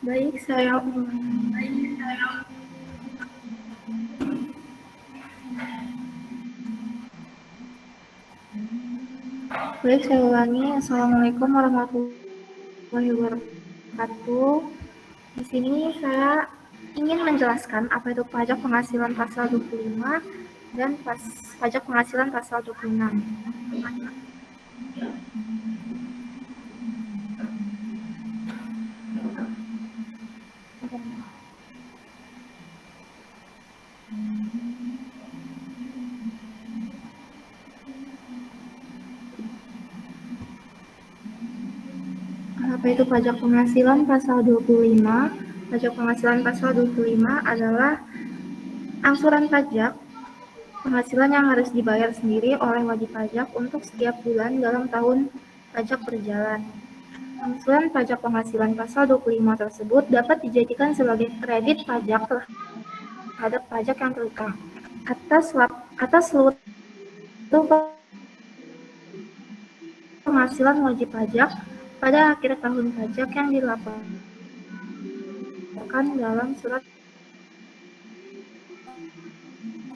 Baik, saya ulangi. Assalamualaikum warahmatullahi wabarakatuh. Di sini saya ingin menjelaskan apa itu pajak penghasilan pasal 25 dan pajak penghasilan pasal 26. Apa itu pajak penghasilan pasal 25? Pajak penghasilan pasal 25 adalah angsuran pajak penghasilan yang harus dibayar sendiri oleh wajib pajak untuk setiap bulan dalam tahun pajak berjalan. Angsuran pajak penghasilan pasal 25 tersebut dapat dijadikan sebagai kredit pajak terhadap pajak yang terutang atas seluruh penghasilan wajib pajak pada akhir tahun pajak yang dilaporkan dalam surat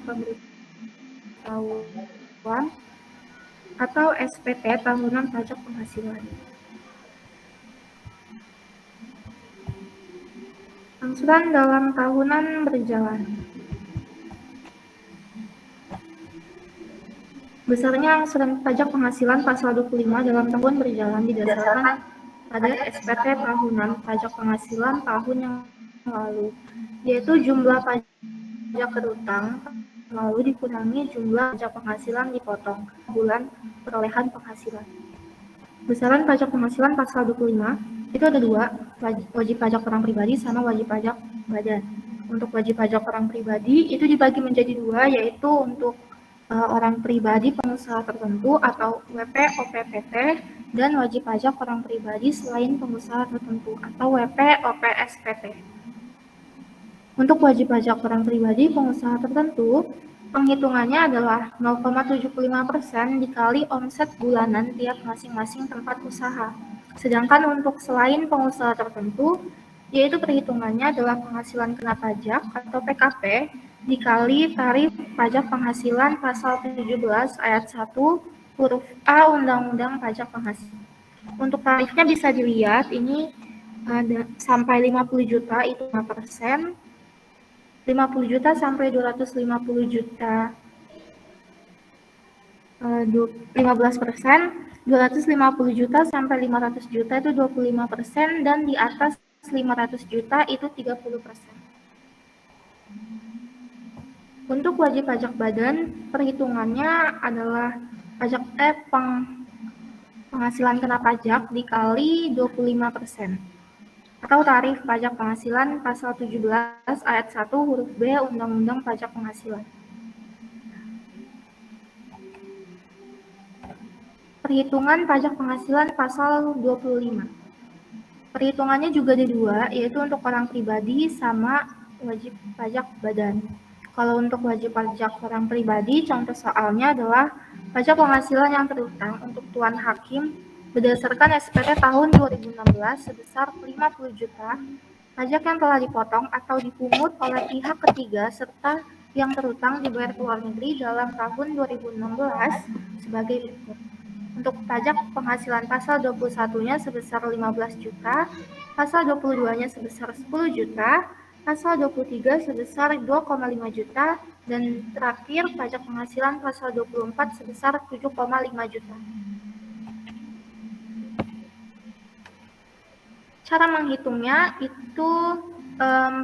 pemberitahuan atau SPT tahunan pajak penghasilan. Angsuran dalam tahunan berjalan. Besarnya angsuran pajak penghasilan pasal 25 dalam tahun berjalan didasarkan pada SPT tahunan pajak penghasilan tahun yang lalu, yaitu jumlah pajak terutang lalu dikurangi jumlah pajak penghasilan dipotong bulan perolehan penghasilan. Besaran pajak penghasilan pasal 25 itu ada dua, wajib pajak orang pribadi sama wajib pajak badan. Untuk wajib pajak orang pribadi itu dibagi menjadi dua, yaitu untuk orang pribadi pengusaha tertentu atau WP OPPT dan wajib pajak orang pribadi selain pengusaha tertentu atau WP OPSPT. Untuk wajib pajak orang pribadi pengusaha tertentu, penghitungannya adalah 0,75% dikali omset bulanan tiap masing-masing tempat usaha. Sedangkan untuk selain pengusaha tertentu, yaitu perhitungannya adalah penghasilan kena pajak atau PKP dikali tarif pajak penghasilan pasal 17 ayat 1 huruf A Undang-Undang Pajak Penghasilan. Untuk tarifnya bisa dilihat, ini ada sampai 50 juta itu 5%, 50 juta sampai 250 juta 15%, 250 juta sampai 500 juta itu 25%, dan di atas 500 juta itu 30%. Untuk wajib pajak badan, perhitungannya adalah penghasilan kena pajak dikali 25%. Atau tarif pajak penghasilan pasal 17 ayat 1 huruf B Undang-Undang Pajak Penghasilan. Perhitungan pajak penghasilan pasal 25. Perhitungannya juga ada dua, yaitu untuk orang pribadi sama wajib pajak badan. Kalau untuk wajib pajak orang pribadi, contoh soalnya adalah pajak penghasilan yang terutang untuk tuan hakim berdasarkan SPT tahun 2016 sebesar 50 juta, pajak yang telah dipotong atau dipungut oleh pihak ketiga serta yang terutang dibayar ke luar negeri dalam tahun 2016 sebagai berikut. Untuk pajak penghasilan pasal 21-nya sebesar 15 juta, pasal 22-nya sebesar 10 juta, pasal 23 sebesar 2,5 juta, dan terakhir pajak penghasilan pasal 24 sebesar 7,5 juta. Cara menghitungnya itu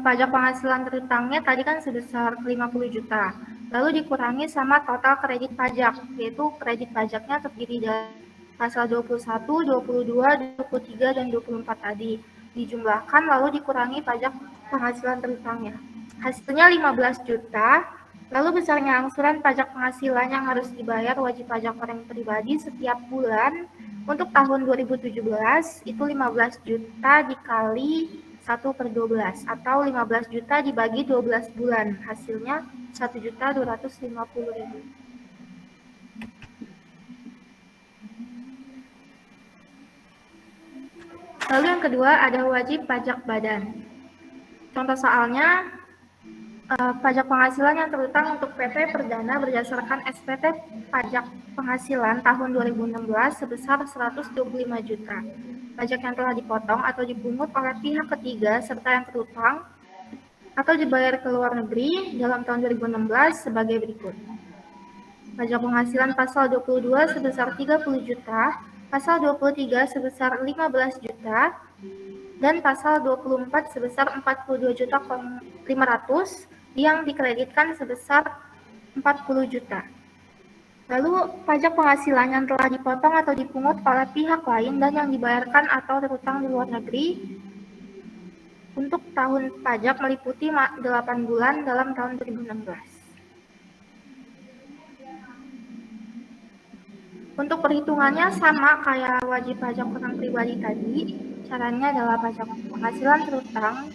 pajak penghasilan terutangnya tadi kan sebesar 50 juta. Lalu dikurangi sama total kredit pajak, yaitu kredit pajaknya terdiri dari pasal 21, 22, 23, dan 24 tadi. Dijumlahkan lalu dikurangi pajak penghasilan terutangnya. Hasilnya 15 juta, lalu besarnya angsuran pajak penghasilan yang harus dibayar wajib pajak orang pribadi setiap bulan untuk tahun 2017 itu 15 juta dikali 1/12 atau 15 juta dibagi 12 bulan, hasilnya 1.250.000. Lalu yang kedua ada wajib pajak badan. Contoh soalnya, pajak penghasilan yang terutang untuk PT Perdana berdasarkan SPT Pajak Penghasilan tahun 2016 sebesar 125 juta. Pajak yang telah dipotong atau dipungut oleh pihak ketiga serta yang terutang atau dibayar ke luar negeri dalam tahun 2016 sebagai berikut. Pajak penghasilan pasal 22 sebesar 30 juta, pasal 23 sebesar 15 juta, dan pasal 24 sebesar 42.500 yang dikreditkan sebesar 40 juta. Lalu, pajak penghasilan yang telah dipotong atau dipungut oleh pihak lain dan yang dibayarkan atau terutang di luar negeri untuk tahun pajak meliputi 8 bulan dalam tahun 2016. Untuk perhitungannya sama kayak wajib pajak orang pribadi tadi. Caranya adalah pajak penghasilan terutang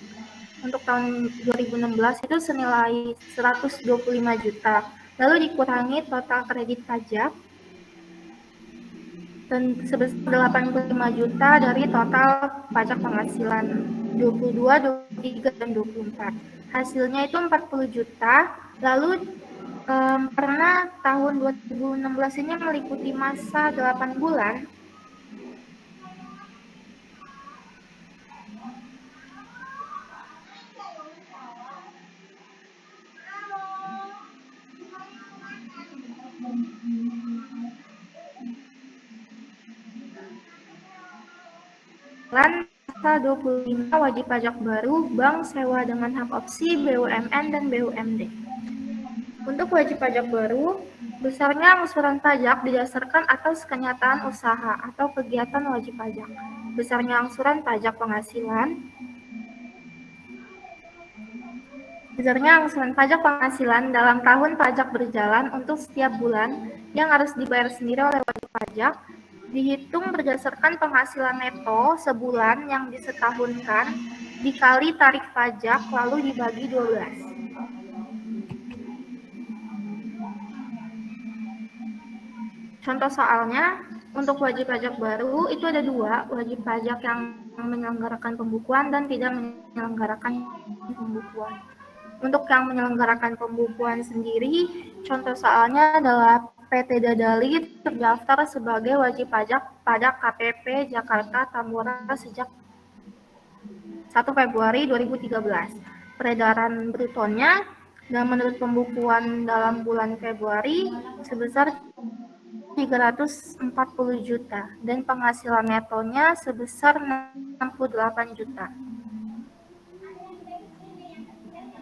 untuk tahun 2016 itu senilai 125 juta. Lalu dikurangi total kredit pajak dan sebesar 85 juta dari total pajak penghasilan 22, 23, dan 24. Hasilnya itu 40 juta. Lalu karena tahun 2016 ini meliputi masa 8 bulan, pasal 25 wajib pajak baru, bank sewa dengan hak opsi, BUMN, dan BUMD. Untuk wajib pajak baru, besarnya angsuran pajak didasarkan atas kenyataan usaha atau kegiatan wajib pajak. Besarnya angsuran pajak penghasilan dalam tahun pajak berjalan untuk setiap bulan yang harus dibayar sendiri oleh wajib pajak dihitung berdasarkan penghasilan neto sebulan yang disetahunkan dikali tarif pajak lalu dibagi 12. Contoh soalnya, untuk wajib pajak baru itu ada dua, wajib pajak yang menyelenggarakan pembukuan dan tidak menyelenggarakan pembukuan. Untuk yang menyelenggarakan pembukuan sendiri, contoh soalnya adalah PT Dadali terdaftar sebagai wajib pajak pada KPP Jakarta Tambora sejak 1 Februari 2013. Peredaran brutonya dan menurut pembukuan dalam bulan Februari sebesar 340 juta dan penghasilan netonya sebesar 68 juta.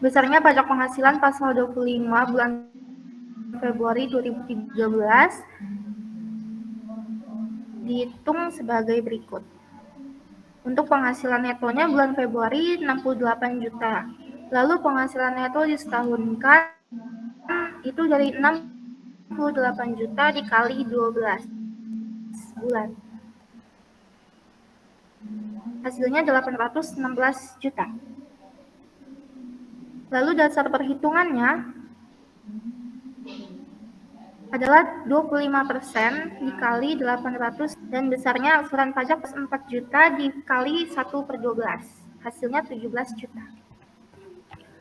Besarnya pajak penghasilan pasal 25 bulan Februari 2013 dihitung sebagai berikut. Untuk penghasilan netonya bulan Februari 68 juta. Lalu penghasilan neto disetahunkan itu dari 68 juta dikali 12 bulan. Hasilnya 816 juta. Lalu dasar perhitungannya adalah 25% dikali 800 dan besarnya angsuran pajak 4 juta dikali 1/12. Hasilnya 17 juta.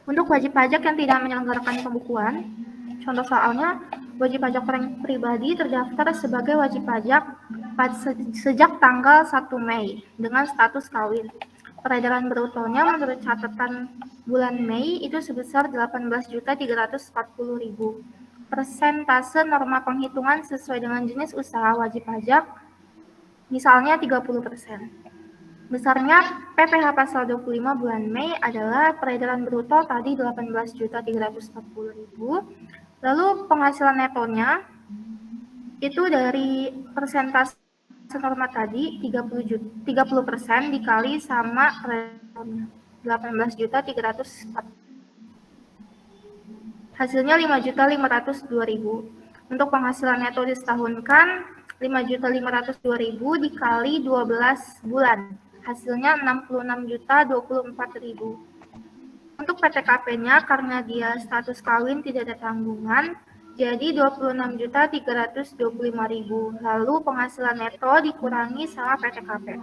Untuk wajib pajak yang tidak menyelenggarakan pembukuan, contoh soalnya, wajib pajak orang pribadi terdaftar sebagai wajib pajak sejak tanggal 1 Mei dengan status kawin. Peredaran brutonya menurut catatan bulan Mei itu sebesar 18.340.000. Persentase norma penghitungan sesuai dengan jenis usaha wajib pajak, misalnya 30%. Besarnya PPh pasal 25 bulan Mei adalah peredaran bruto tadi 18.340.000. Lalu penghasilan netonya itu dari persentase norma tadi 30% dikali sama peredarannya 18.340.000. Hasilnya 5.502.000. Untuk penghasilan neto disetahunkan 5.502.000 dikali 12 bulan. Hasilnya 66.024.000. Untuk PTKP-nya karena dia status kawin tidak ada tanggungan, jadi 26.325.000. Lalu penghasilan neto dikurangi sama PTKP.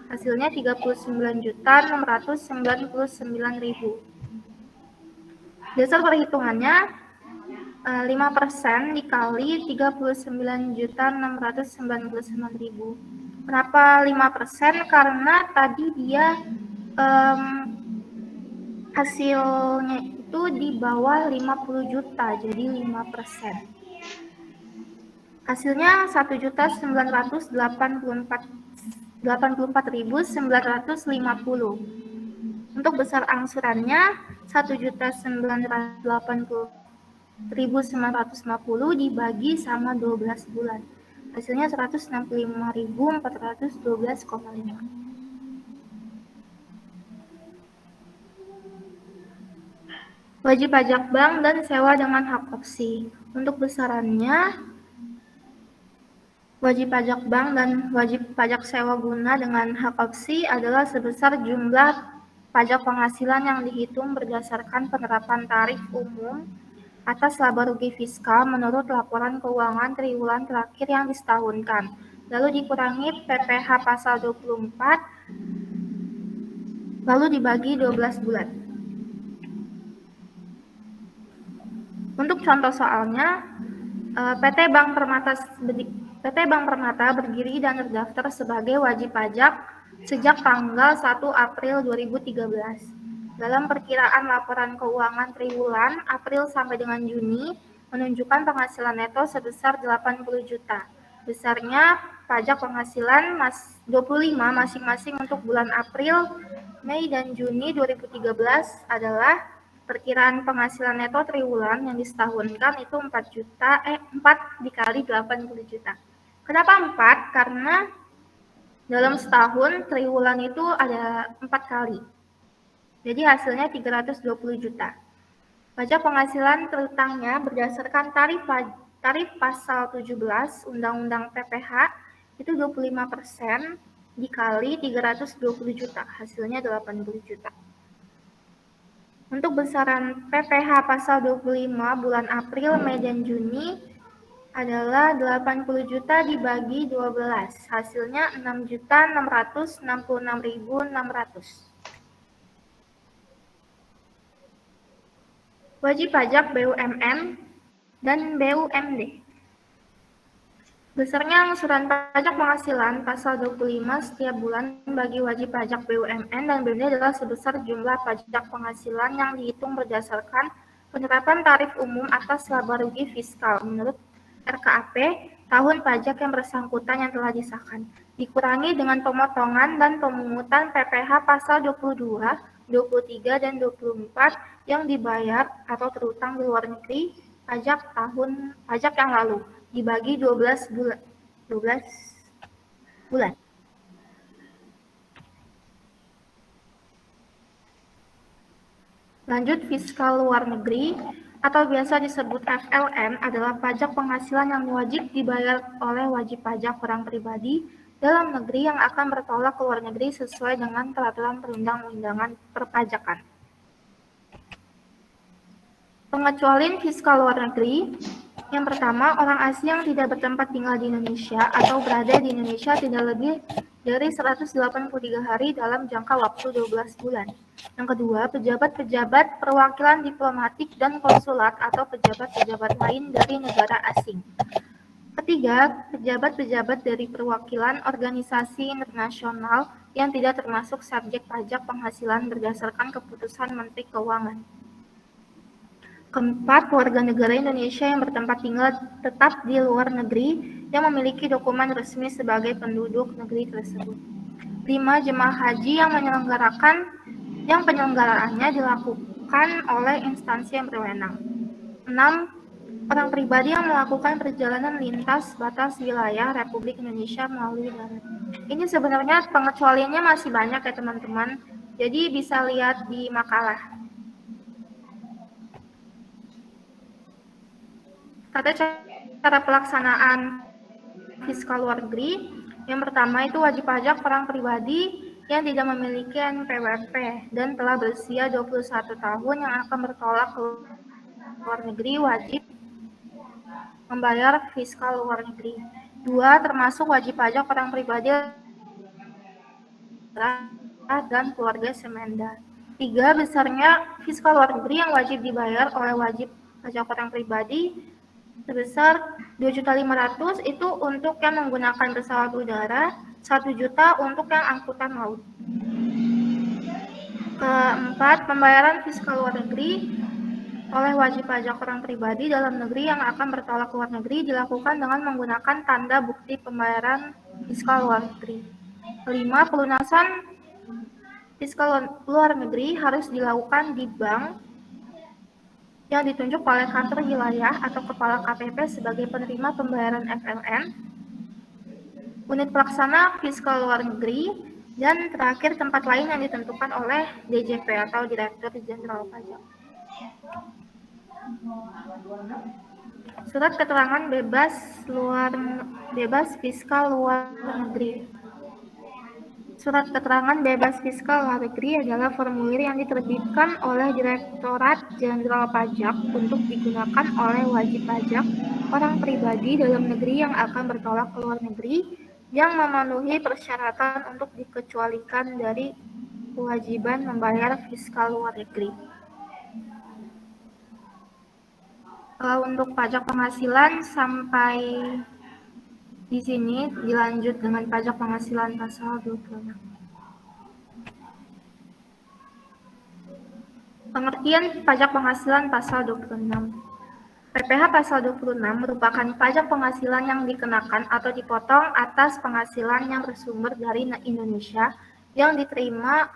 Hasilnya 39.699.000. Dasar perhitungannya 5% dikali 39.699.000. Kenapa 5%? Karena tadi dia hasilnya itu di bawah 50 juta, jadi 5%. Hasilnya 1.984.950. Untuk besar angsurannya 1.980.950 dibagi sama 12 bulan. Hasilnya 165.412,5. Wajib pajak bank dan sewa dengan hak opsi. Untuk besarannya, wajib pajak bank dan wajib pajak sewa guna dengan hak opsi adalah sebesar jumlah pajak penghasilan yang dihitung berdasarkan penerapan tarif umum atas laba rugi fiskal menurut laporan keuangan triwulan terakhir yang disetahunkan, lalu dikurangi PPh pasal 24, lalu dibagi 12 bulan. Untuk contoh soalnya, PT Bank Permata berdiri dan terdaftar sebagai wajib pajak sejak tanggal 1 April 2013. Dalam perkiraan laporan keuangan triwulan April sampai dengan Juni menunjukkan penghasilan neto sebesar 80 juta. Besarnya pajak penghasilan 25 masing-masing untuk bulan April, Mei, dan Juni 2013 adalah perkiraan penghasilan neto triwulan yang disetahunkan itu 4 dikali 80 juta. Kenapa 4? Karena dalam setahun triwulan itu ada 4 kali. Jadi hasilnya 320 juta. Pajak penghasilan terutangnya berdasarkan tarif pasal 17 Undang-Undang PPh itu 25% dikali 320 juta. Hasilnya 80 juta. Untuk besaran PPh pasal 25 bulan April, Mei, dan Juni adalah 80 juta dibagi 12. Hasilnya 6.666.600. Wajib pajak BUMN dan BUMD. Besarnya angsuran pajak penghasilan pasal 25 setiap bulan bagi wajib pajak BUMN dan BUMD adalah sebesar jumlah pajak penghasilan yang dihitung berdasarkan penerapan tarif umum atas laba rugi fiskal menurut RKAP tahun pajak yang bersangkutan yang telah disahkan, dikurangi dengan pemotongan dan pemungutan PPh pasal 22, 23, dan 24 yang dibayar atau terutang di luar negeri pajak yang lalu, dibagi 12 bulan. Lanjut, fiskal luar negeri atau biasa disebut FLN adalah pajak penghasilan yang wajib dibayar oleh wajib pajak orang pribadi dalam negeri yang akan bertolak ke luar negeri sesuai dengan peraturan perundang-undangan perpajakan. Pengecualian fiskal luar negeri. Yang pertama, orang asing yang tidak bertempat tinggal di Indonesia atau berada di Indonesia tidak lebih dari 183 hari dalam jangka waktu 12 bulan. Yang kedua, pejabat-pejabat perwakilan diplomatik dan konsulat atau pejabat-pejabat lain dari negara asing. Ketiga, pejabat-pejabat dari perwakilan organisasi internasional yang tidak termasuk subjek pajak penghasilan berdasarkan keputusan Menteri Keuangan. Keempat, warga negara Indonesia yang bertempat tinggal tetap di luar negeri yang memiliki dokumen resmi sebagai penduduk negeri tersebut. 5, jemaah haji yang penyelenggaraannya dilakukan oleh instansi yang berwenang. 6, orang pribadi yang melakukan perjalanan lintas batas wilayah Republik Indonesia melalui darat. Ini sebenarnya pengecualiannya masih banyak ya teman-teman, jadi bisa lihat di makalah. Tata cara pelaksanaan fiskal luar negeri. Yang pertama itu wajib pajak orang pribadi yang tidak memiliki NPWP dan telah berusia 21 tahun yang akan bertolak ke luar negeri wajib membayar fiskal luar negeri. 2, termasuk wajib pajak orang pribadi dan keluarga Semenda. 3. Besarnya fiskal luar negeri yang wajib dibayar oleh wajib pajak orang pribadi sebesar 2.500.000 itu untuk yang menggunakan pesawat udara, 1 juta untuk yang angkutan laut. Keempat, pembayaran fiskal luar negeri oleh wajib pajak orang pribadi dalam negeri yang akan bertolak ke luar negeri dilakukan dengan menggunakan tanda bukti pembayaran fiskal luar negeri. 5. Pelunasan fiskal luar negeri harus dilakukan di bank yang ditunjuk oleh kantor wilayah atau kepala KPP sebagai penerima pembayaran FLN, unit pelaksana fiskal luar negeri, dan terakhir tempat lain yang ditentukan oleh DJP atau Direktur Jenderal Pajak. Surat keterangan bebas fiskal luar negeri. Surat keterangan bebas fiskal luar negeri adalah formulir yang diterbitkan oleh Direktorat Jenderal Pajak untuk digunakan oleh wajib pajak orang pribadi dalam negeri yang akan bertolak ke luar negeri yang memenuhi persyaratan untuk dikecualikan dari kewajiban membayar fiskal luar negeri. Untuk pajak penghasilan sampai di sini dilanjut dengan pajak penghasilan pasal 26. Pengertian pajak penghasilan pasal 26. PPh pasal 26 merupakan pajak penghasilan yang dikenakan atau dipotong atas penghasilan yang bersumber dari Indonesia yang diterima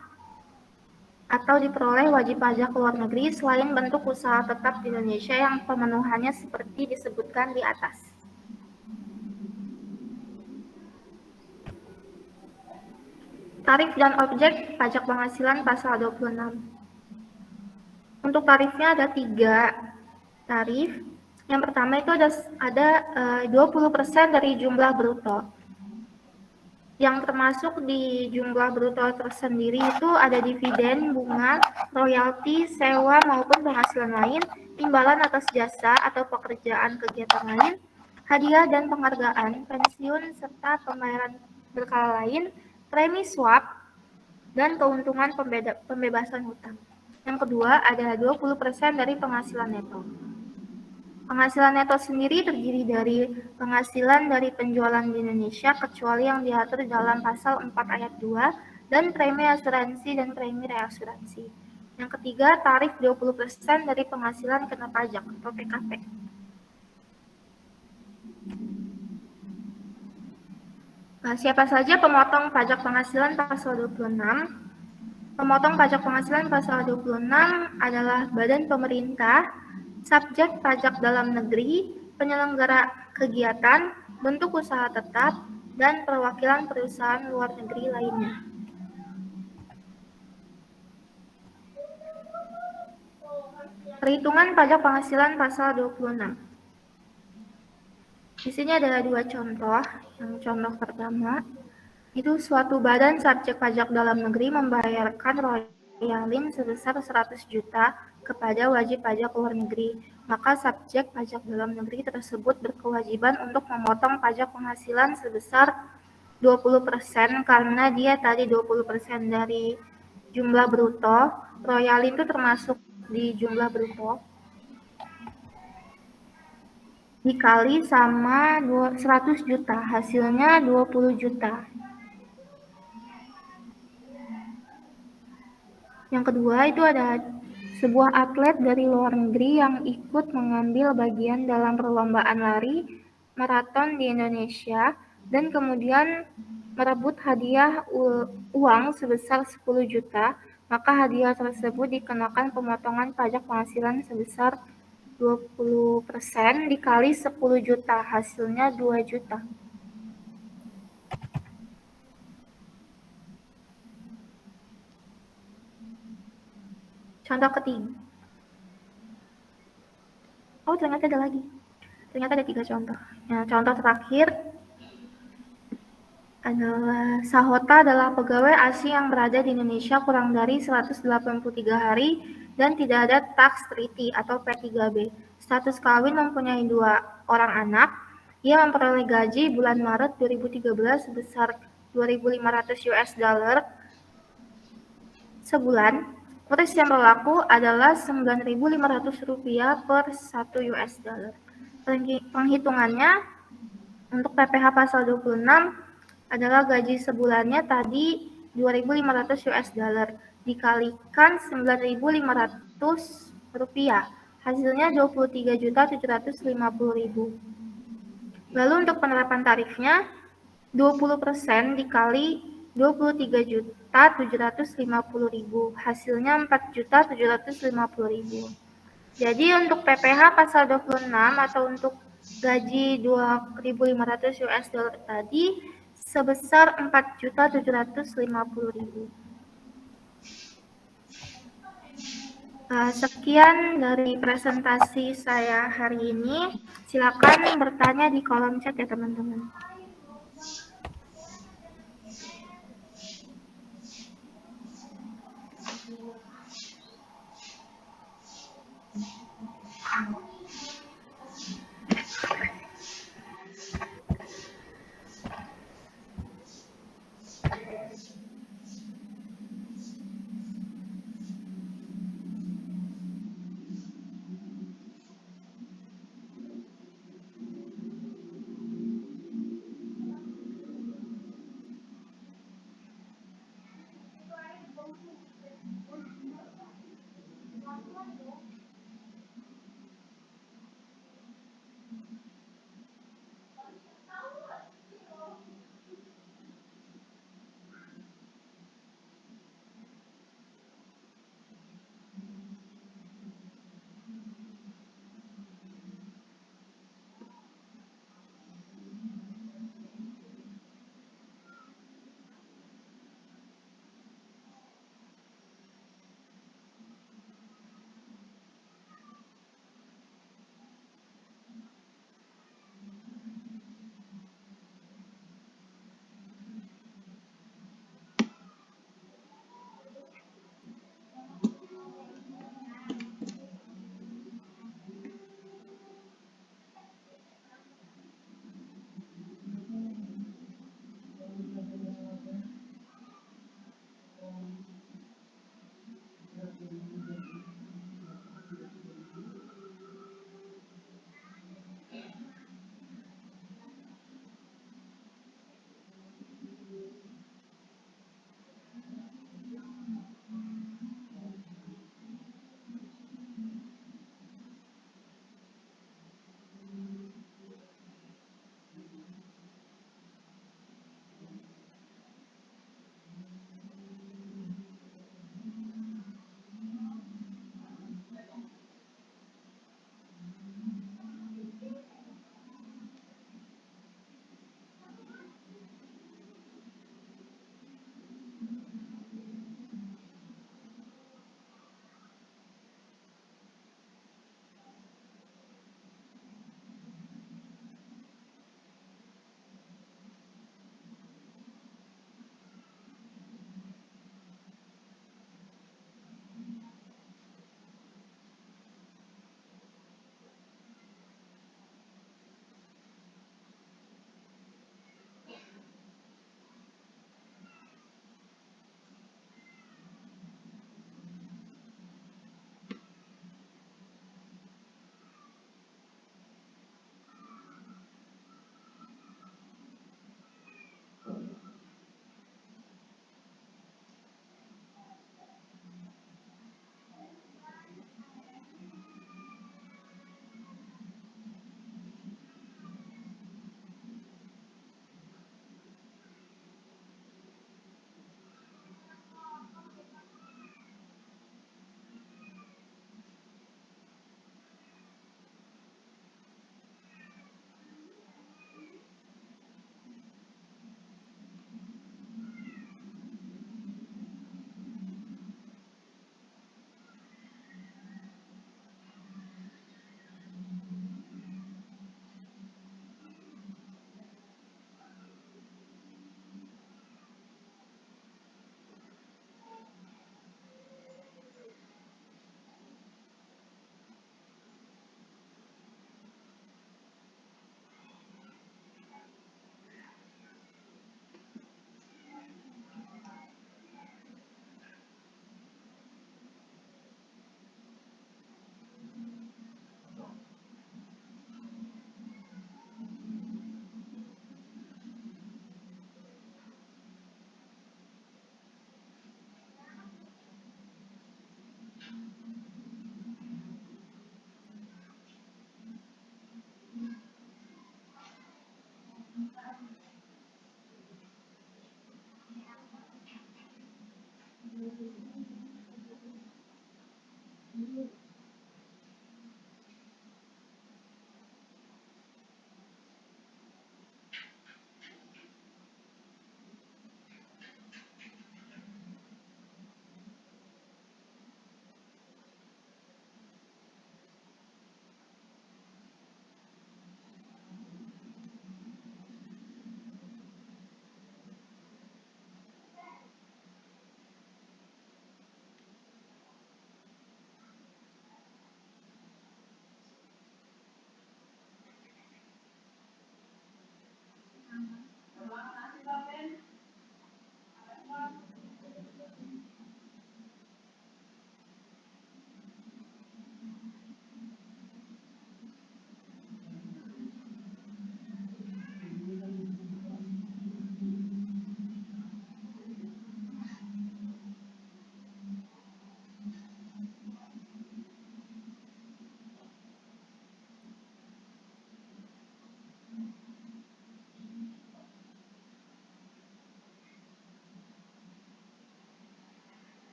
atau diperoleh wajib pajak luar negeri selain bentuk usaha tetap di Indonesia yang pemenuhannya seperti disebutkan di atas. Tarif dan objek pajak penghasilan pasal 26. Untuk tarifnya ada 3 tarif. Yang pertama itu ada 20% dari jumlah bruto. Yang termasuk di jumlah bruto tersendiri itu ada dividen, bunga, royalti, sewa maupun penghasilan lain, imbalan atas jasa atau pekerjaan kegiatan lain, hadiah dan penghargaan, pensiun serta pembayaran berkala lain, premi swap, dan keuntungan pembebasan hutang. Yang kedua, ada 20% dari penghasilan neto. Penghasilan neto sendiri terdiri dari penghasilan dari penjualan di Indonesia kecuali yang diatur dalam pasal 4 ayat 2 dan premi asuransi dan premi reasuransi. Yang ketiga, tarif 20% dari penghasilan kena pajak atau PKP. Siapa saja pemotong pajak penghasilan pasal 26? Pemotong pajak penghasilan pasal 26 adalah badan pemerintah, subjek pajak dalam negeri, penyelenggara kegiatan, bentuk usaha tetap, dan perwakilan perusahaan luar negeri lainnya. Perhitungan pajak penghasilan pasal 26. Di sini ada 2 contoh. Yang contoh pertama, itu suatu badan subjek pajak dalam negeri membayarkan royalin sebesar 100 juta kepada wajib pajak luar negeri. Maka subjek pajak dalam negeri tersebut berkewajiban untuk memotong pajak penghasilan sebesar 20% karena dia tadi 20% dari jumlah bruto. Royalin itu termasuk di jumlah bruto. Dikali sama 100 juta, hasilnya 20 juta. Yang kedua itu ada sebuah atlet dari luar negeri yang ikut mengambil bagian dalam perlombaan lari maraton di Indonesia dan kemudian merebut hadiah uang sebesar 10 juta, maka hadiah tersebut dikenakan pemotongan pajak penghasilan sebesar 20% dikali 10 juta, hasilnya 2 juta. Contoh ketiga. Oh, ternyata ada lagi. Ternyata ada 3 contoh. Nah, contoh terakhir adalah Sahota adalah pegawai asing yang berada di Indonesia kurang dari 183 hari dan tidak ada tax treaty atau P3B. Status kawin, mempunyai 2 orang anak. Ia memperoleh gaji bulan Maret 2013 sebesar 2.500 US dollar sebulan, kurs yang berlaku adalah Rp9.500 per 1 US dollar. Penghitungannya untuk PPh pasal 26 adalah gaji sebulannya tadi 2.500 US dollar dikalikan 9.500 rupiah, hasilnya 23.750.000. Lalu untuk penerapan tarifnya 20% dikali 23.750.000, hasilnya 4.750.000. Jadi untuk PPh pasal 26 atau untuk gaji 2.500 US dollar tadi sebesar 4.750.000. Sekian dari presentasi saya hari ini. Silakan bertanya di kolom chat ya teman-teman.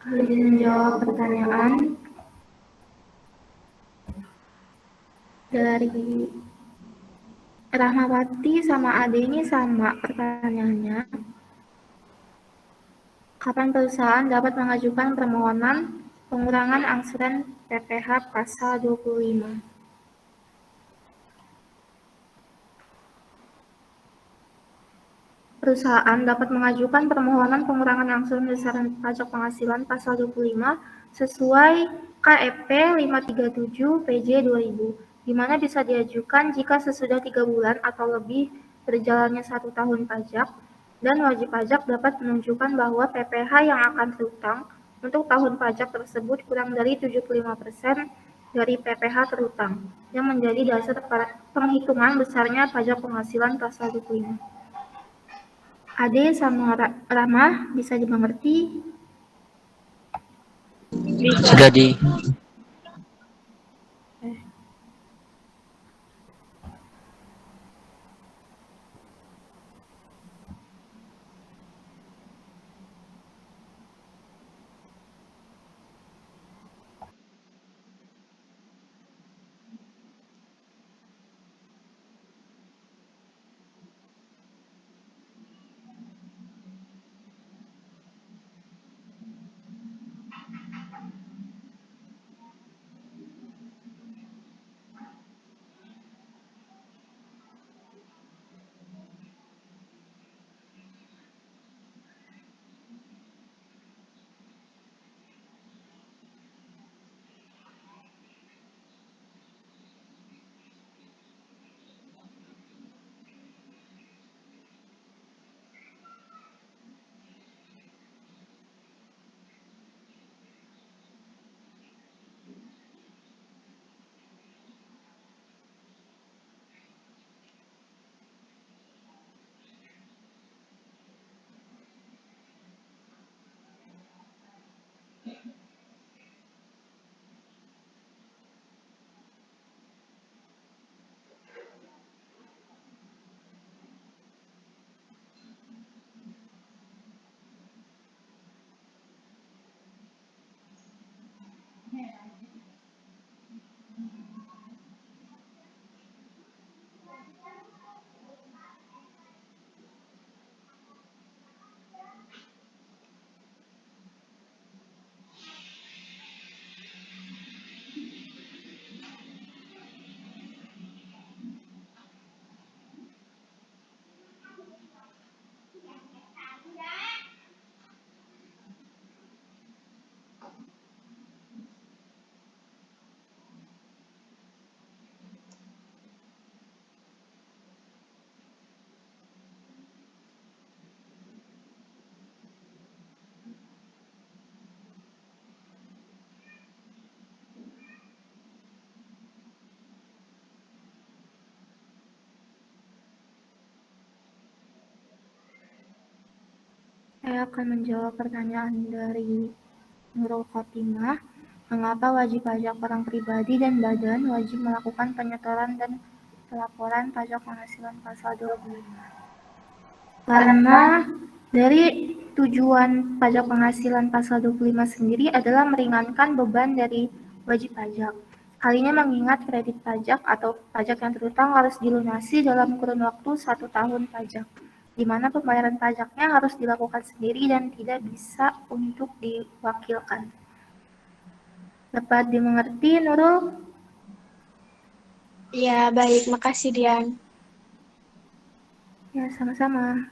Izin menjawab pertanyaan dari Rahmawati sama Ade ini sama pertanyaannya. Kapan perusahaan dapat mengajukan permohonan pengurangan angsuran PPh pasal 25? Perusahaan dapat mengajukan permohonan pengurangan angsuran besaran pajak penghasilan pasal 25 sesuai KEP 537 PJ 2000, di mana bisa diajukan jika sesudah 3 bulan atau lebih berjalannya 1 tahun pajak, dan wajib pajak dapat menunjukkan bahwa PPh yang akan terutang untuk tahun pajak tersebut kurang dari 75% dari PPh terutang, yang menjadi dasar penghitungan besarnya pajak penghasilan pasal 25. Ade sama Rama bisa dimengerti? Sudah di Saya akan menjawab pertanyaan dari Nurul Khotimah. Mengapa wajib pajak orang pribadi dan badan wajib melakukan penyetoran dan pelaporan pajak penghasilan pasal 25? Karena dari tujuan pajak penghasilan pasal 25 sendiri adalah meringankan beban dari wajib pajak. Hal ini mengingat kredit pajak atau pajak yang terutang harus dilunasi dalam kurun waktu 1 tahun pajak, di mana pembayaran pajaknya harus dilakukan sendiri dan tidak bisa untuk diwakilkan. Dapat dimengerti, Nurul? Ya, baik. Makasih, Dian. Ya, sama-sama.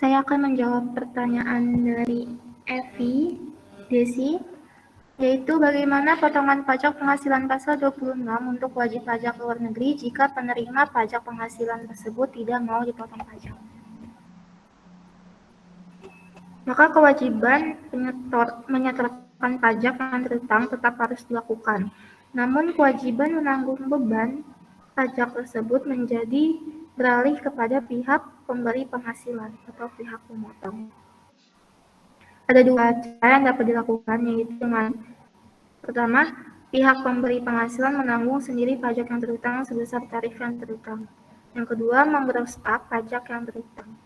Saya akan menjawab pertanyaan dari Evi Desi, yaitu bagaimana potongan pajak penghasilan pasal 26 untuk wajib pajak luar negeri jika penerima pajak penghasilan tersebut tidak mau dipotong pajak. Maka kewajiban menyetorkan pajak yang terutang tetap harus dilakukan. Namun kewajiban menanggung beban pajak tersebut menjadi beralih kepada pihak pemberi penghasilan atau pihak pemotong. Ada dua cara yang dapat dilakukan, yaitu dengan pertama, pihak pemberi penghasilan menanggung sendiri pajak yang terutang sebesar tarif yang terutang. Yang kedua, menggross up pajak yang terutang.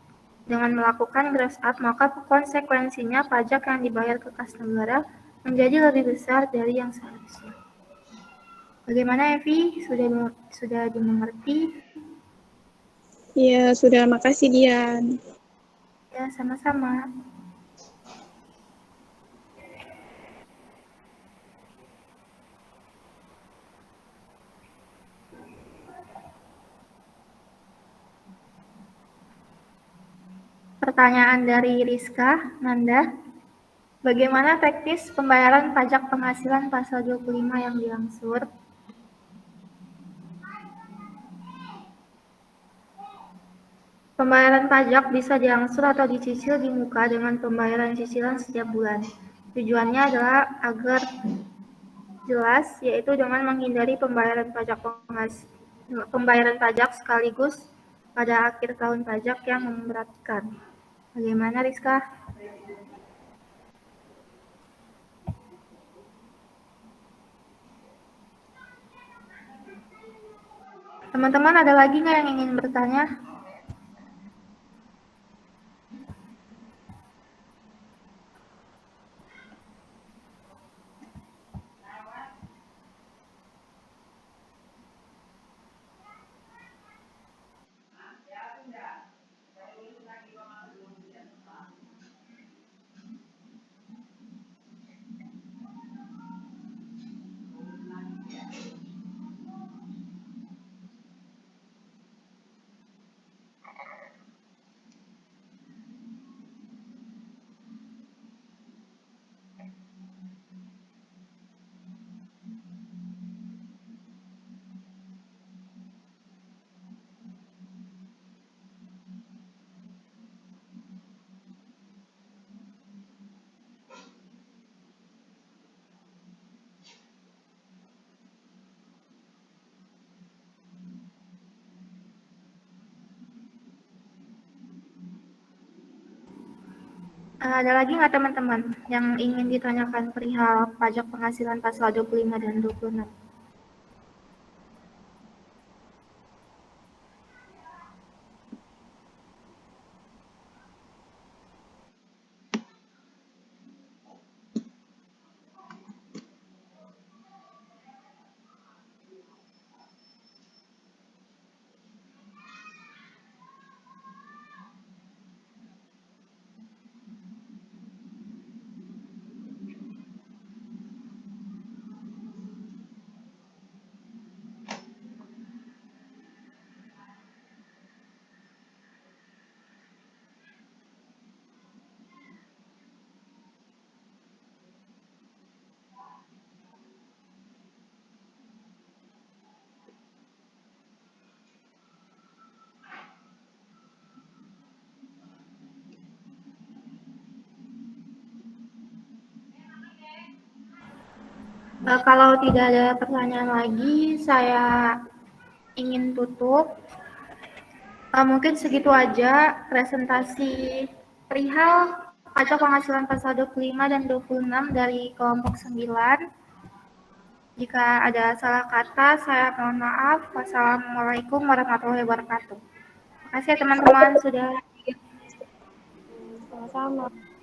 Dengan melakukan gross up, maka konsekuensinya pajak yang dibayar ke kas negara menjadi lebih besar dari yang seharusnya. Bagaimana, Evi? Sudah dimengerti? Ya, sudah. Makasih, Dian. Ya, sama-sama. Pertanyaan dari Rizka Nanda. Bagaimana teknis pembayaran pajak penghasilan pasal 25 yang diangsur? Pembayaran pajak bisa diangsur atau dicicil di muka dengan pembayaran cicilan setiap bulan. Tujuannya adalah agar jelas, yaitu dengan menghindari pembayaran pajak sekaligus pada akhir tahun pajak yang memberatkan. Bagaimana, Rizka? Teman-teman ada lagi nggak yang ingin bertanya? Ada lagi nggak teman-teman yang ingin ditanyakan perihal pajak penghasilan pasal 25 dan 26? Kalau tidak ada pertanyaan lagi, saya ingin tutup. Mungkin segitu aja presentasi perihal pajak penghasilan pasal 25 dan 26 dari kelompok 9. Jika ada salah kata, saya mohon maaf. Wassalamualaikum warahmatullahi wabarakatuh. Terima kasih ya teman-teman sudah. Sama-sama.